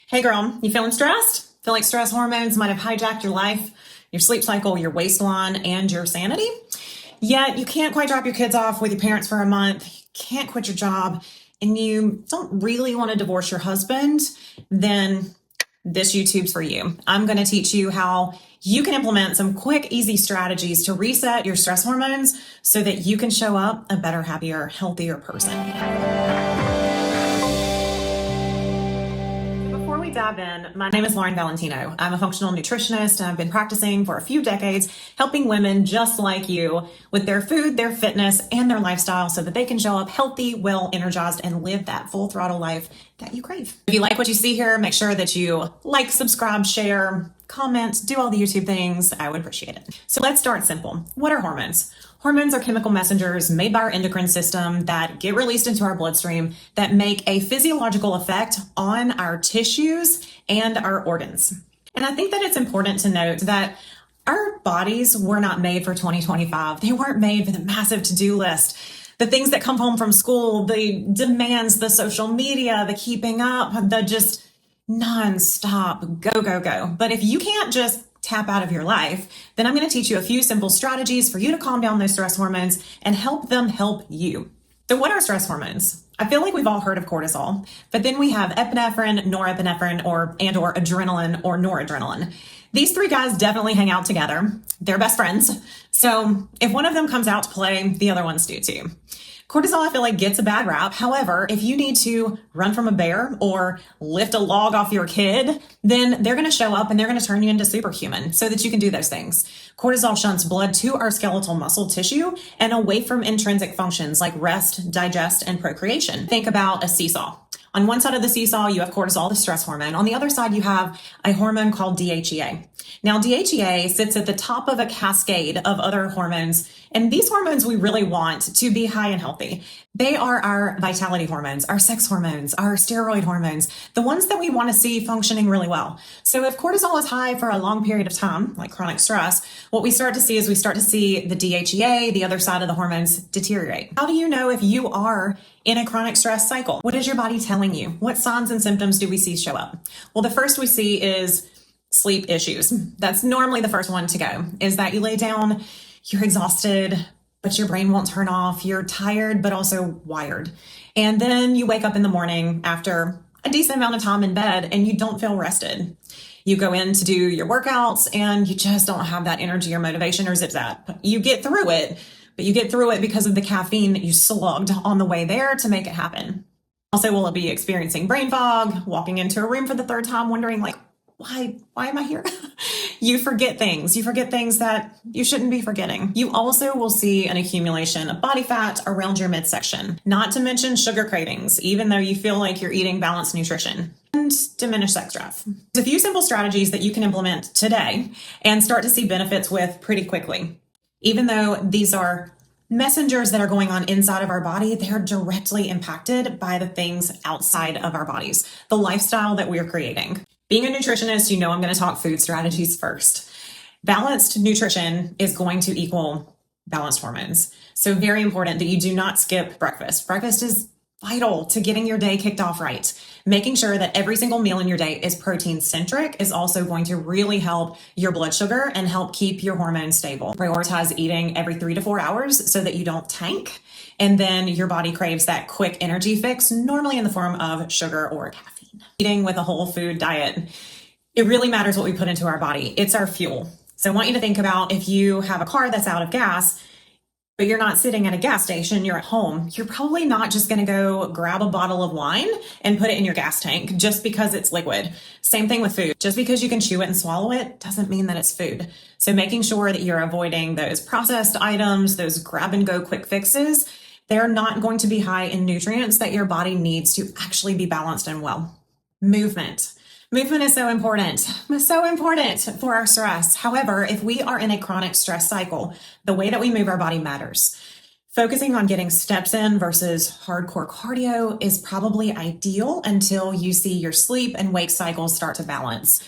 Hey girl, you feeling stressed? Feel like stress hormones might have hijacked your life, your sleep cycle, your waistline, and your sanity? Yet you can't quite drop your kids off with your parents for a month, you can't quit your job, and you don't really want to divorce your husband, then this YouTube's for you. I'm going to teach you how you can implement some quick, easy strategies to reset your stress hormones so that you can show up a better, happier, healthier person. Before we dive in, my name is Valentino. I'm a functional nutritionist and I've been practicing for a few decades, helping women just like you with their food, their fitness, and their lifestyle so that they can show up healthy, well, energized, and live that full throttle life that you crave. If you like what you see here, make sure that you like, subscribe, share, comment, do all the YouTube things. I would appreciate it. So let's start simple. What are hormones? Hormones are chemical messengers made by our endocrine system that get released into our bloodstream that make a physiological effect on our tissues and our organs. And I think that it's important to note that our bodies were not made for 2025. They weren't made for the massive to-do list, the things that come home from school, the demands, the social media, the keeping up, the just non-stop go, go, go. But if you can't just tap out of your life, then I'm going to teach you a few simple strategies for you to calm down those stress hormones and help them help you. So what are stress hormones? I feel like we've all heard of cortisol, but then we have epinephrine, norepinephrine, or adrenaline or noradrenaline. These three guys definitely hang out together. They're best friends. So if one of them comes out to play, the other ones do too. Cortisol, I feel like, gets a bad rap. However, if you need to run from a bear or lift a log off your kid, then they're going to show up and they're going to turn you into superhuman so that you can do those things. Cortisol shunts blood to our skeletal muscle tissue and away from intrinsic functions like rest, digest, and procreation. Think about a seesaw. On one side of the seesaw, you have cortisol, the stress hormone. On the other side, you have a hormone called DHEA. Now, DHEA sits at the top of a cascade of other hormones, and these hormones we really want to be high and healthy. They are our vitality hormones, our sex hormones, our steroid hormones, the ones that we want to see functioning really well. So if cortisol is high for a long period of time, like chronic stress, what we start to see is we start to see the DHEA, the other side of the hormones, deteriorate. How do you know if you are in a chronic stress cycle? What is your body telling you? What signs and symptoms do we see show up? Well, the first we see is sleep issues. That's normally the first one to go, is that you lay down, you're exhausted, but your brain won't turn off. You're tired, but also wired. And then you wake up in the morning after a decent amount of time in bed and you don't feel rested. You go in to do your workouts and you just don't have that energy or motivation or zip zap. You get through it, but you get through it because of the caffeine that you slugged on the way there to make it happen. Also, will it be experiencing brain fog, walking into a room for the third time, wondering like, why am I here? You forget things. You forget things that you shouldn't be forgetting. You also will see an accumulation of body fat around your midsection, not to mention sugar cravings, even though you feel like you're eating balanced nutrition, and diminished sex drive. There's a few simple strategies that you can implement today and start to see benefits with pretty quickly. Even though these are messengers that are going on inside of our body, they're directly impacted by the things outside of our bodies, the lifestyle that we're creating. Being a nutritionist, you know I'm going to talk food strategies first. Balanced nutrition is going to equal balanced hormones. So very important that you do not skip breakfast. Breakfast is vital to getting your day kicked off right. Making sure that every single meal in your day is protein centric is also going to really help your blood sugar and help keep your hormones stable. Prioritize eating every 3 to 4 hours so that you don't tank. And then your body craves that quick energy fix, normally in the form of sugar or caffeine. Eating with a whole food diet, it really matters what we put into our body. It's our fuel. So I want you to think about if you have a car that's out of gas, but you're not sitting at a gas station, you're at home, you're probably not just going to go grab a bottle of wine and put it in your gas tank just because it's liquid. Same thing with food. Just because you can chew it and swallow it doesn't mean that it's food. So making sure that you're avoiding those processed items, those grab and go quick fixes, they're not going to be high in nutrients that your body needs to actually be balanced and well. Movement. Movement is so important for our stress. However, if we are in a chronic stress cycle, the way that we move our body matters. Focusing on getting steps in versus hardcore cardio is probably ideal until you see your sleep and wake cycles start to balance.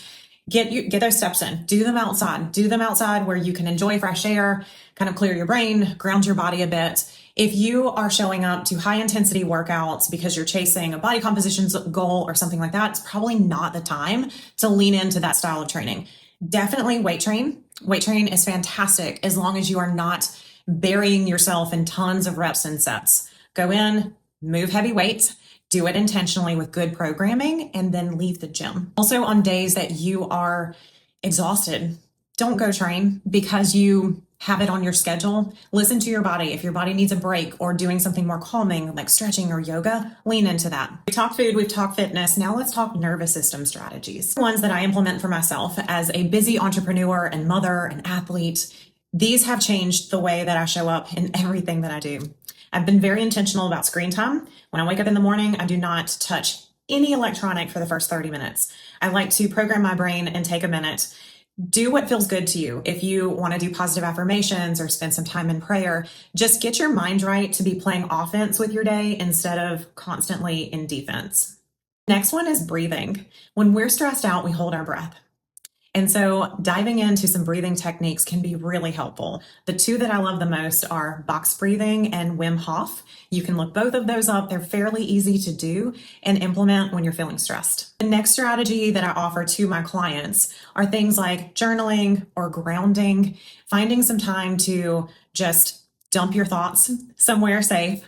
Get those steps in. Do them outside. Do them outside where you can enjoy fresh air, kind of clear your brain, ground your body a bit. If you are showing up to high intensity workouts because you're chasing a body composition goal or something like that, it's probably not the time to lean into that style of training. Definitely weight train. Weight train is fantastic as long as you are not burying yourself in tons of reps and sets. Go in, move heavy weight, do it intentionally with good programming, and then leave the gym. Also, on days that you are exhausted, don't go train because you have it on your schedule. Listen to your body. If your body needs a break or doing something more calming like stretching or yoga, lean into that. We talked food, we've talked fitness. Now let's talk nervous system strategies. Ones that I implement for myself as a busy entrepreneur and mother and athlete. These have changed the way that I show up in everything that I do. I've been very intentional about screen time. When I wake up in the morning, I do not touch any electronic for the first 30 minutes. I like to program my brain and take a minute. Do what feels good to you. If you want to do positive affirmations or spend some time in prayer, just get your mind right to be playing offense with your day instead of constantly in defense. Next one is breathing. When we're stressed out, we hold our breath. And so diving into some breathing techniques can be really helpful. The two that I love the most are box breathing and Wim Hof. You can look both of those up. They're fairly easy to do and implement when you're feeling stressed. The next strategy that I offer to my clients are things like journaling or grounding, finding some time to just dump your thoughts somewhere safe.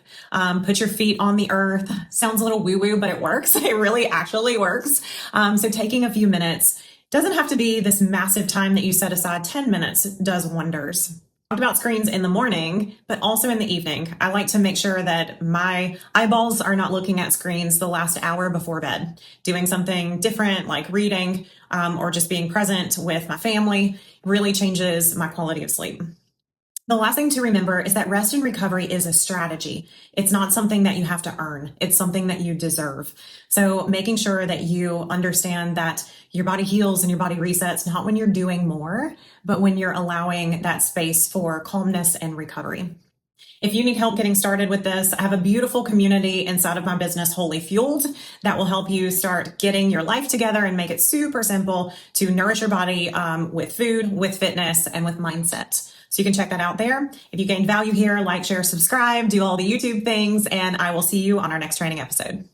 Put your feet on the earth. Sounds a little woo-woo, but it works. It really actually works. So taking a few minutes doesn't have to be this massive time that you set aside. 10 minutes does wonders. Talked about screens in the morning, but also in the evening. I like to make sure that my eyeballs are not looking at screens the last hour before bed. Doing something different like reading or just being present with my family really changes my quality of sleep. The last thing to remember is that rest and recovery is a strategy. It's not something that you have to earn. It's something that you deserve. So making sure that you understand that your body heals and your body resets, not when you're doing more, but when you're allowing that space for calmness and recovery. If you need help getting started with this, I have a beautiful community inside of my business, Wholly Fueled, that will help you start getting your life together and make it super simple to nourish your body with food, with fitness, and with mindset. So you can check that out there. If you gained value here, like, share, subscribe, do all the YouTube things, and I will see you on our next training episode.